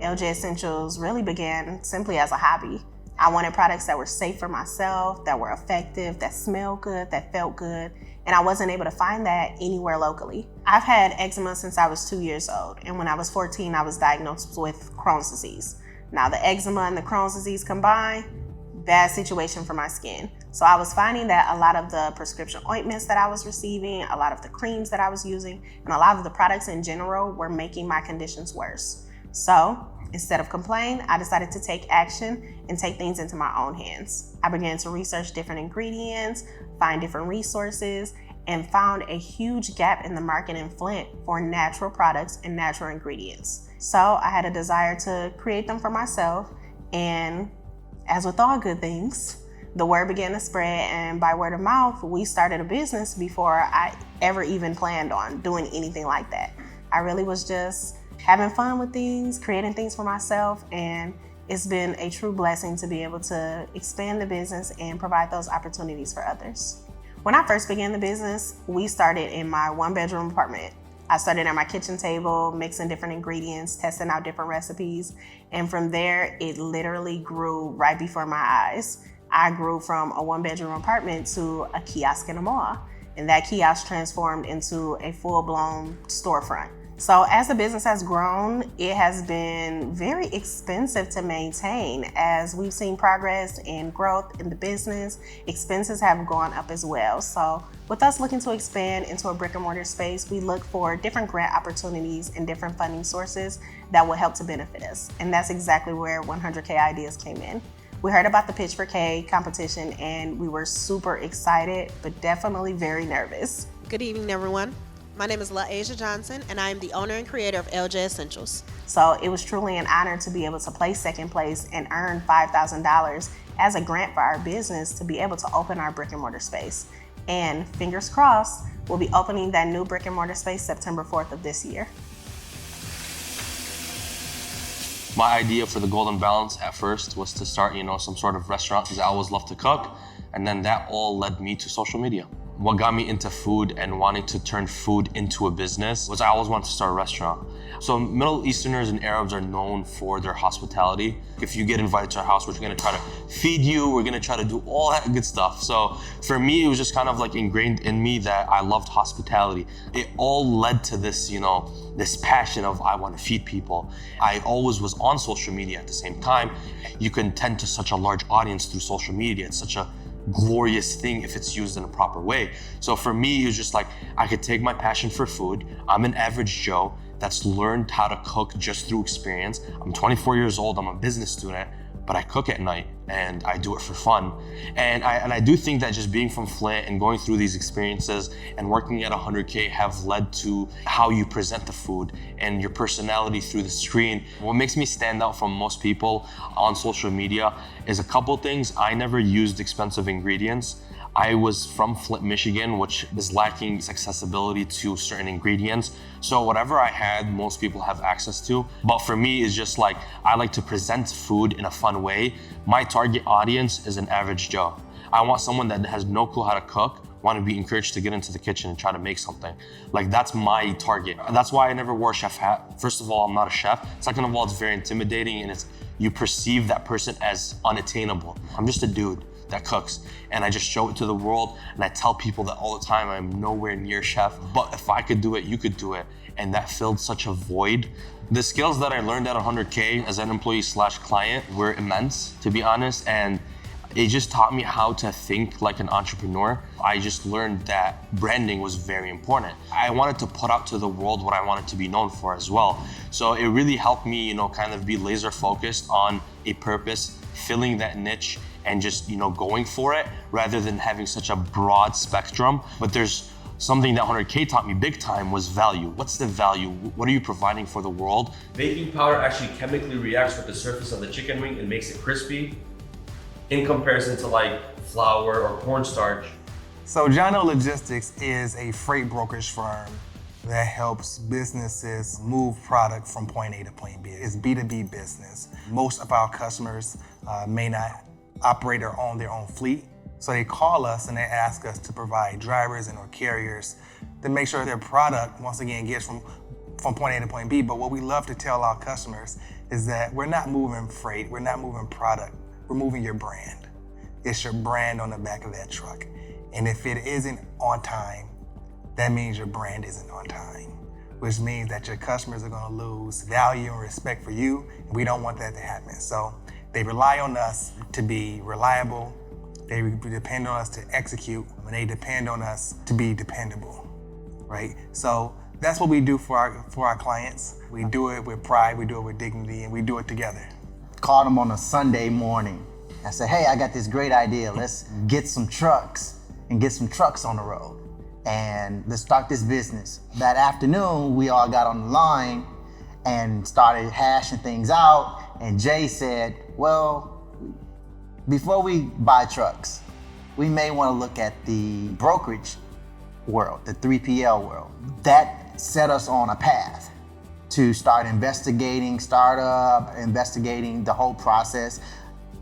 LJ Essentials really began simply as a hobby. I wanted products that were safe for myself, that were effective, that smelled good, that felt good, and I wasn't able to find that anywhere locally. I've had eczema since I was 2 years old, and when I was 14, I was diagnosed with Crohn's disease. Now the eczema and the Crohn's disease combined, bad situation for my skin. So I was finding that a lot of the prescription ointments that I was receiving, a lot of the creams that I was using, and a lot of the products in general were making my conditions worse. So instead of complain, I decided to take action and take things into my own hands. I began to research different ingredients, find different resources, and found a huge gap in the market in Flint for natural products and natural ingredients. So I had a desire to create them for myself, and as with all good things, the word began to spread, and by word of mouth, we started a business before I ever even planned on doing anything like that. I really was just having fun with things, creating things for myself, and it's been a true blessing to be able to expand the business and provide those opportunities for others. When I first began the business, we started in my one-bedroom apartment. I started at my kitchen table, mixing different ingredients, testing out different recipes, and from there, it literally grew right before my eyes. I grew from a one-bedroom apartment to a kiosk in a mall, and that kiosk transformed into a full-blown storefront. So as the business has grown, it has been very expensive to maintain. As we've seen progress and growth in the business, expenses have gone up as well. So with us looking to expand into a brick and mortar space, we look for different grant opportunities and different funding sources that will help to benefit us. And that's exactly where 100K Ideas came in. We heard about the Pitch for K competition and we were super excited, but definitely very nervous. Good evening, everyone. My name is LaAsia Johnson, and I am the owner and creator of LJ Essentials. So it was truly an honor to be able to place second place and earn $5,000 as a grant for our business to be able to open our brick and mortar space. And fingers crossed, we'll be opening that new brick and mortar space September 4th of this year. My idea for the Golden Balance at first was to start, some sort of restaurant because I always loved to cook. And then that all led me to social media. What got me into food and wanting to turn food into a business was I always wanted to start a restaurant. So Middle Easterners and Arabs are known for their hospitality. If you get invited to our house, we're gonna try to feed you, we're gonna try to do all that good stuff. So for me, it was just kind of like ingrained in me that I loved hospitality. It all led to this, this passion of I want to feed people. I always was on social media at the same time. You can tend to such a large audience through social media. It's such a glorious thing if it's used in a proper way. So for me, it was just like, I could take my passion for food. I'm an average Joe that's learned how to cook just through experience. I'm 24 years old, I'm a business student, but I cook at night and I do it for fun. And I do think that just being from Flint and going through these experiences and working at 100K have led to how you present the food and your personality through the screen. What makes me stand out from most people on social media is a couple things. I never used expensive ingredients. I was from Flint, Michigan, which is lacking accessibility to certain ingredients. So whatever I had, most people have access to. But for me, it's just like, I like to present food in a fun way. My target audience is an average Joe. I want someone that has no clue how to cook, want to be encouraged to get into the kitchen and try to make something. Like, that's my target. That's why I never wore a chef hat. First of all, I'm not a chef. Second of all, it's very intimidating and you perceive that person as unattainable. I'm just a dude that cooks, and I just show it to the world, and I tell people that all the time. I'm nowhere near chef, but if I could do it, you could do it, and that filled such a void. The skills that I learned at 100K as an employee/client were immense, to be honest, and it just taught me how to think like an entrepreneur. I just learned that branding was very important. I wanted to put out to the world what I wanted to be known for as well. So it really helped me, kind of be laser focused on a purpose, filling that niche, and just, going for it rather than having such a broad spectrum. But there's something that 100K taught me big time was value. What's the value? What are you providing for the world? Baking powder actually chemically reacts with the surface of the chicken wing and makes it crispy in comparison to like flour or cornstarch. So Jono Logistics is a freight brokerage firm that helps businesses move product from point A to point B. It's B2B business. Most of our customers may not operate or own their own fleet. So they call us and they ask us to provide drivers and or carriers to make sure their product, once again, gets from from point A to point B. But what we love to tell our customers is that we're not moving freight, we're not moving product, we're moving your brand. It's your brand on the back of that truck. And if it isn't on time, that means your brand isn't on time, which means that your customers are gonna lose value and respect for you, and we don't want that to happen. So they rely on us to be reliable, they depend on us to execute, and they depend on us to be dependable, right? So that's what we do for our clients. We do it with pride, we do it with dignity, and we do it together. Called them on a Sunday morning. I said, hey, I got this great idea. Let's get some trucks and get some trucks on the road. And let's start this business. That afternoon, we all got on the line and started hashing things out. And Jay said, well, before we buy trucks, we may want to look at the brokerage world, the 3PL world. That set us on a path to start investigating startup, investigating the whole process.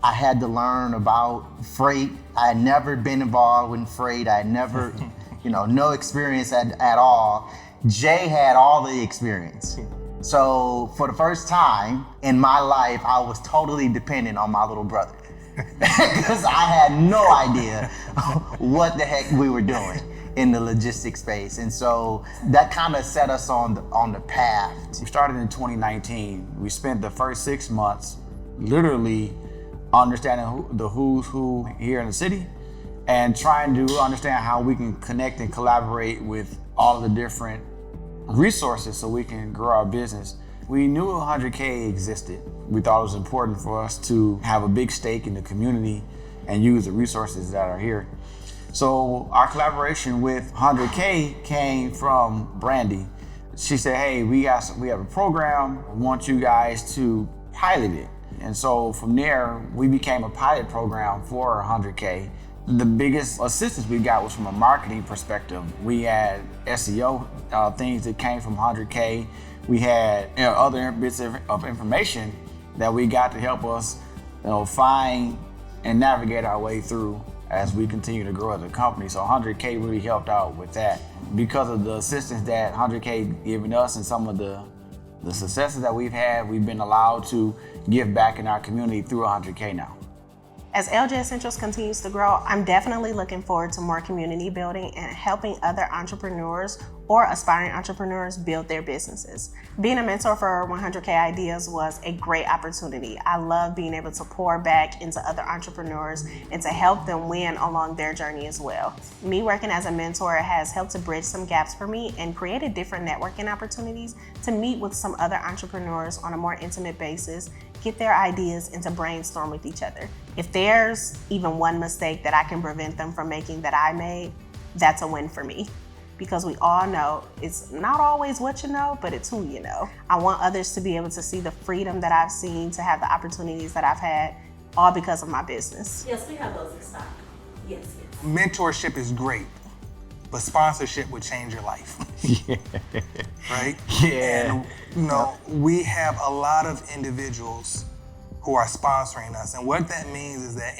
I had to learn about freight. I had never been involved in freight. I had never, no experience at all. Jay had all the experience. So for the first time in my life, I was totally dependent on my little brother because I had no idea what the heck we were doing in the logistics space. And so that kind of set us on the path. We started in 2019. We spent the first 6 months literally understanding the who's who here in the city and trying to understand how we can connect and collaborate with all of the different resources so we can grow our business. We knew 100K existed. We thought it was important for us to have a big stake in the community and use the resources that are here. So our collaboration with 100K came from Brandy. She said, hey, we have a program. I want you guys to pilot it. And so from there, we became a pilot program for 100K. The biggest assistance we got was from a marketing perspective. We had SEO things that came from 100K. We had other bits of information that we got to help us find and navigate our way through as we continue to grow as a company. So 100K really helped out with that. Because of the assistance that 100K given us and some of the successes that we've had, we've been allowed to give back in our community through 100K now. As LJ Essentials continues to grow, I'm definitely looking forward to more community building and helping other entrepreneurs or aspiring entrepreneurs build their businesses. Being a mentor for 100K Ideas was a great opportunity. I love being able to pour back into other entrepreneurs and to help them win along their journey as well. Me working as a mentor has helped to bridge some gaps for me and created different networking opportunities to meet with some other entrepreneurs on a more intimate basis, get their ideas, and to brainstorm with each other. If there's even one mistake that I can prevent them from making that I made, that's a win for me. Because we all know it's not always what you know, but it's who you know. I want others to be able to see the freedom that I've seen, to have the opportunities that I've had, all because of my business. Yes, we have those in stock. Yes. Mentorship is great, but sponsorship would change your life. Yeah. Right? Yeah. And we have a lot of individuals who are sponsoring us. And what that means is that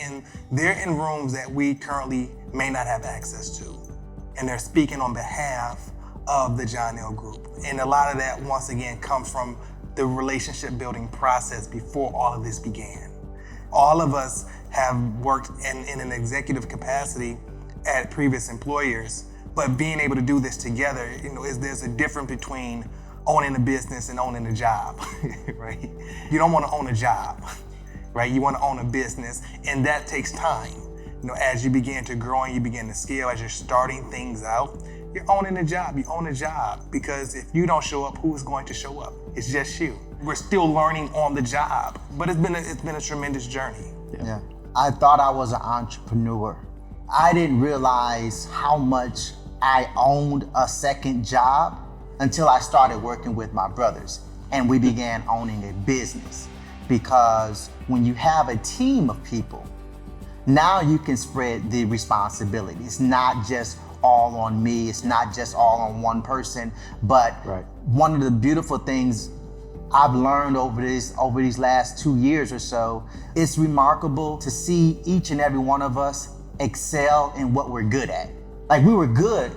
they're in rooms that we currently may not have access to. And they're speaking on behalf of the John L. Group. And a lot of that, once again, comes from the relationship building process before all of this began. All of us have worked in an executive capacity at previous employers, but being able to do this together, there's a difference between owning a business and owning a job, right? You don't want to own a job, right? You want to own a business, and that takes time. As you begin to grow and you begin to scale, as you're starting things out, you're owning a job. You own a job because if you don't show up, who's going to show up? It's just you. We're still learning on the job, but it's been a tremendous journey. Yeah. I thought I was an entrepreneur. I didn't realize how much I owned a second job until I started working with my brothers and we began owning a business. Because when you have a team of people, now you can spread the responsibility. It's not just all on me. It's not just all on one person. But one of the beautiful things I've learned over these last 2 years or so, it's remarkable to see each and every one of us excel in what we're good at. Like, we were good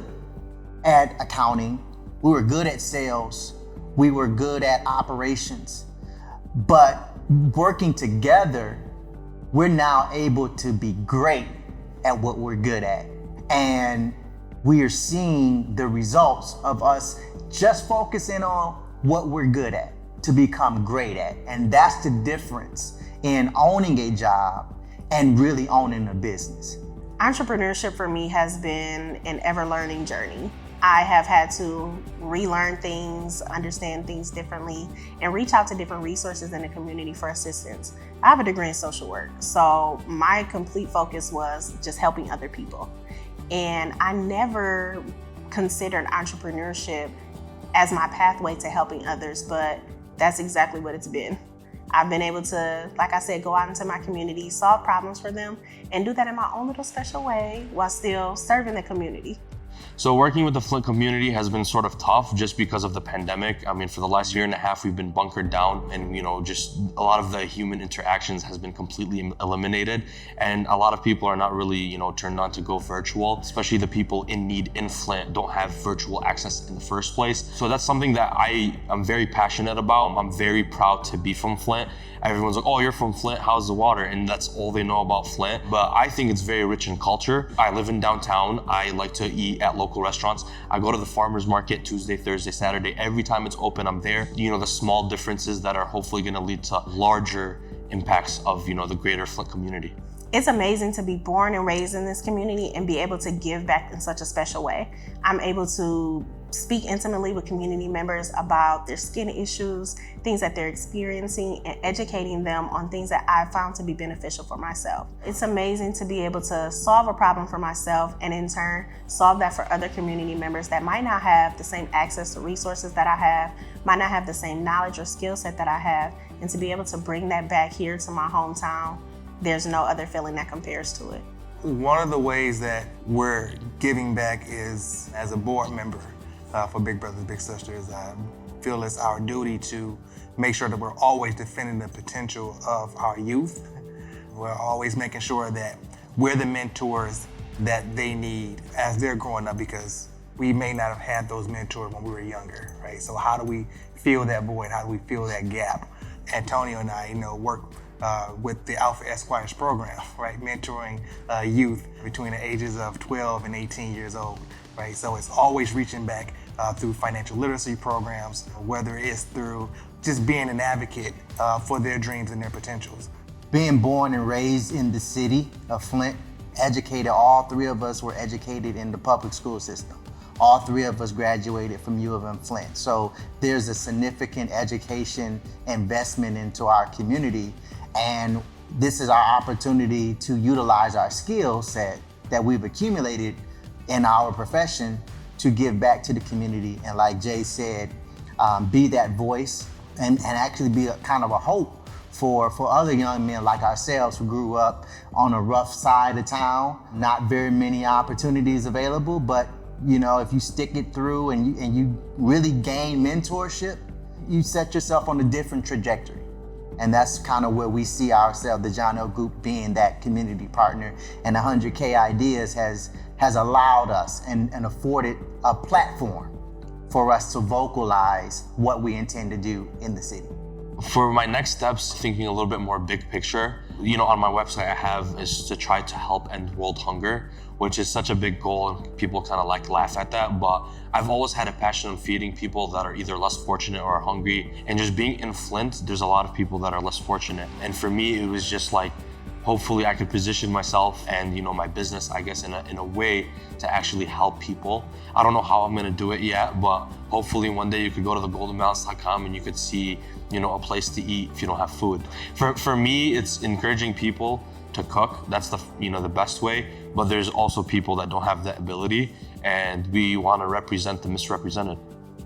at accounting. We were good at sales. We were good at operations. But working together, we're now able to be great at what we're good at. And we are seeing the results of us just focusing on what we're good at to become great at. And that's the difference in owning a job and really owning a business. Entrepreneurship for me has been an ever-learning journey. I have had to relearn things, understand things differently, and reach out to different resources in the community for assistance. I have a degree in social work, so my complete focus was just helping other people. And I never considered entrepreneurship as my pathway to helping others, but that's exactly what it's been. I've been able to, like I said, go out into my community, solve problems for them, and do that in my own little special way while still serving the community. So working with the Flint community has been sort of tough just because of the pandemic. I mean, for the last year and a half, we've been bunkered down and, just a lot of the human interactions has been completely eliminated. And a lot of people are not really, turned on to go virtual, especially the people in need in Flint don't have virtual access in the first place. So that's something that I'm very passionate about. I'm very proud to be from Flint. Everyone's like, oh, you're from Flint, how's the water? And that's all they know about Flint. But I think it's very rich in culture. I live in downtown. I like to eat at local restaurants. I go to the farmer's market Tuesday, Thursday, Saturday. Every time it's open, I'm there. The small differences that are hopefully gonna lead to larger impacts of, the greater Flint community. It's amazing to be born and raised in this community and be able to give back in such a special way. I'm able to speak intimately with community members about their skin issues, things that they're experiencing, and educating them on things that I found to be beneficial for myself. It's amazing to be able to solve a problem for myself and in turn solve that for other community members that might not have the same access to resources that I have, might not have the same knowledge or skill set that I have, and to be able to bring that back here to my hometown, there's no other feeling that compares to it. One of the ways that we're giving back is as a board member for Big Brothers Big Sisters. I feel it's our duty to make sure that we're always defending the potential of our youth. We're always making sure that we're the mentors that they need as they're growing up, because we may not have had those mentors when we were younger, right? So how do we fill that void? How do we fill that gap? Antonio and I, work with the Alpha Esquires program, right? Mentoring youth between the ages of 12 and 18 years old, right? So it's always reaching back through financial literacy programs, whether it's through just being an advocate for their dreams and their potentials. Being born and raised in the city of Flint, all three of us were educated in the public school system. All three of us graduated from U of M Flint. So there's a significant education investment into our community. And this is our opportunity to utilize our skill set that we've accumulated in our profession to give back to the community. And like Jay said, be that voice and actually be a kind of a hope for other young men like ourselves who grew up on a rough side of town. Not very many opportunities available, but if you stick it through and you really gain mentorship, you set yourself on a different trajectory. And that's kind of where we see ourselves, the John L. Group being that community partner. And 100K Ideas has allowed us and afforded a platform for us to vocalize what we intend to do in the city. For my next steps, thinking a little bit more big picture, on my website I have is to try to help end world hunger, which is such a big goal and people kind of laugh at that, but I've always had a passion on feeding people that are either less fortunate or are hungry. And just being in Flint, there's a lot of people that are less fortunate. And for me, it was just hopefully I could position myself and my business, I guess, in a way to actually help people. I don't know how I'm gonna do it yet, but hopefully one day you could go to thegoldenbalance.com and you could see a place to eat if you don't have food. For me, it's encouraging people to cook. That's the best way, but there's also people that don't have that ability, and we want to represent the misrepresented.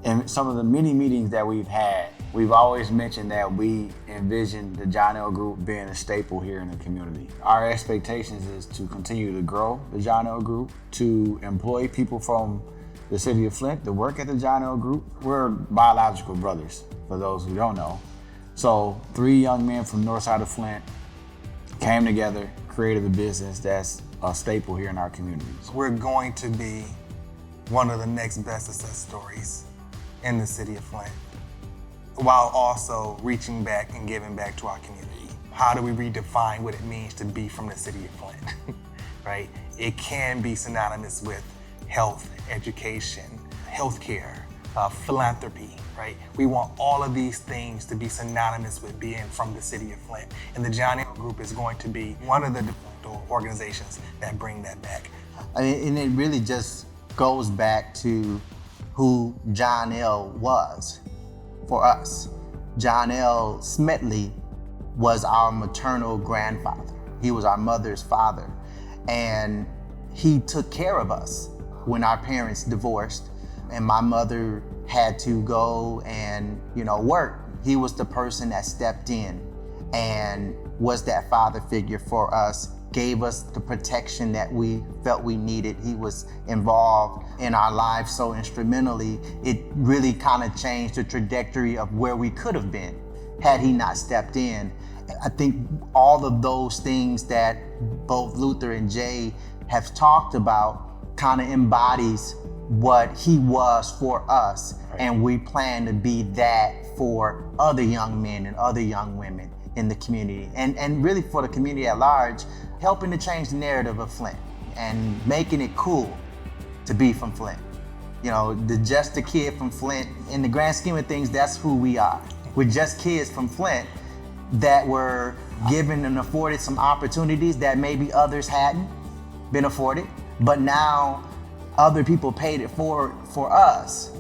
In some of the many meetings that we've had, we've always mentioned that we envision the John L. Group being a staple here in the community. Our expectations is to continue to grow the John L. Group, to employ people from the city of Flint to work at the John L. Group. We're biological brothers, for those who don't know. So 3 young men from north side of Flint came together, created a business that's a staple here in our communities. We're going to be one of the next best success stories in the city of Flint. while also reaching back and giving back to our community. How do we redefine what it means to be from the city of Flint, right? It can be synonymous with health, education, healthcare, philanthropy, right? We want all of these things to be synonymous with being from the city of Flint. And the John L. Group is going to be one of the organizations that bring that back. I mean, and it really just goes back to who John L. was for us. John L. Smedley was our maternal grandfather. He was our mother's father. And he took care of us when our parents divorced and my mother had to go and, work. He was the person that stepped in and was that father figure for us, gave us the protection that we felt we needed. He was involved in our lives so instrumentally. It really kind of changed the trajectory of where we could have been had he not stepped in. I think all of those things that both Luther and Jay have talked about kind of embodies what he was for us. Right. And we plan to be that for other young men and other young women in the community. And really for the community at large, helping to change the narrative of Flint and making it cool to be from Flint. Just a kid from Flint, in the grand scheme of things, that's who we are. We're just kids from Flint that were given and afforded some opportunities that maybe others hadn't been afforded, but now other people paid it for us.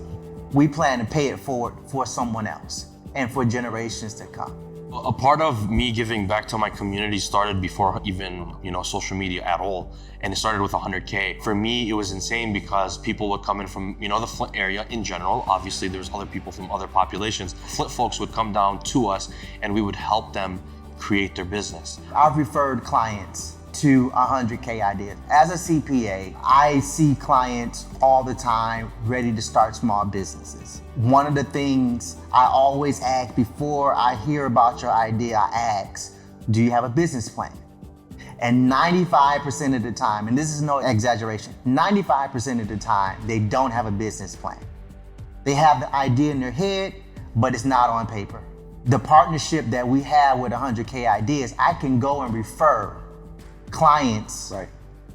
We plan to pay it forward for someone else and for generations to come. A part of me giving back to my community started before even, social media at all. And it started with 100K. For me, it was insane because people would come in from, the Flint area in general. Obviously, there's other people from other populations. Flint folks would come down to us and we would help them create their business. I've referred clients to 100K ideas. As a CPA, I see clients all the time ready to start small businesses. One of the things I always ask before I hear about your idea, I ask, do you have a business plan? And 95% of the time, and this is no exaggeration, 95% of the time, they don't have a business plan. They have the idea in their head, but it's not on paper. The partnership that we have with 100K Ideas, I can go and refer clients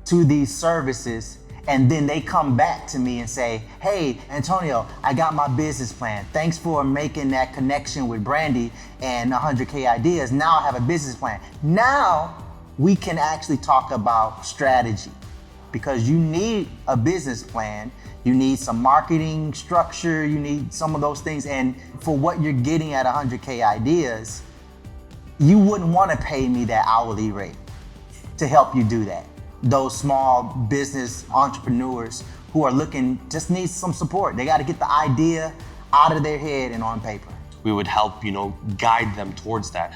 to these services, and then they come back to me and say, hey, Antonio, I got my business plan. Thanks for making that connection with Brandy and 100K Ideas. Now I have a business plan. Now we can actually talk about strategy, because you need a business plan. You need some marketing structure. You need some of those things. And for what you're getting at 100K Ideas, you wouldn't want to pay me that hourly rate to help you do that. Those small business entrepreneurs who are just need some support. They got to get the idea out of their head and on paper. We would help, guide them towards that.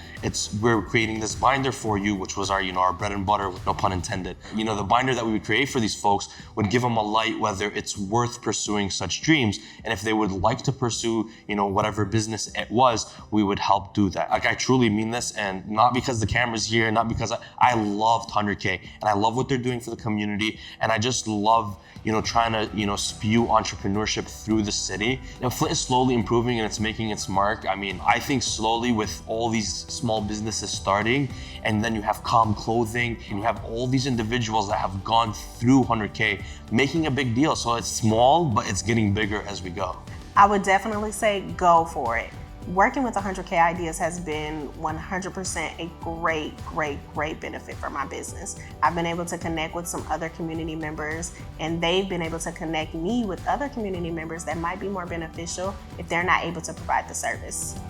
We're creating this binder for you, which was our bread and butter, no pun intended. The binder that we would create for these folks would give them a light whether it's worth pursuing such dreams. And if they would like to pursue, whatever business it was, we would help do that. Like, I truly mean this, and not because the camera's here, not because I loved 100K, and I love what they're doing for the community, and I just love trying to, spew entrepreneurship through the city. Flint is slowly improving and it's making its mark. I mean, I think slowly with all these small businesses starting, and then you have Calm Clothing, and you have all these individuals that have gone through 100K, making a big deal. So it's small, but it's getting bigger as we go. I would definitely say go for it. Working with 100K Ideas has been 100% a great benefit for my business. I've been able to connect with some other community members, and they've been able to connect me with other community members that might be more beneficial if they're not able to provide the service.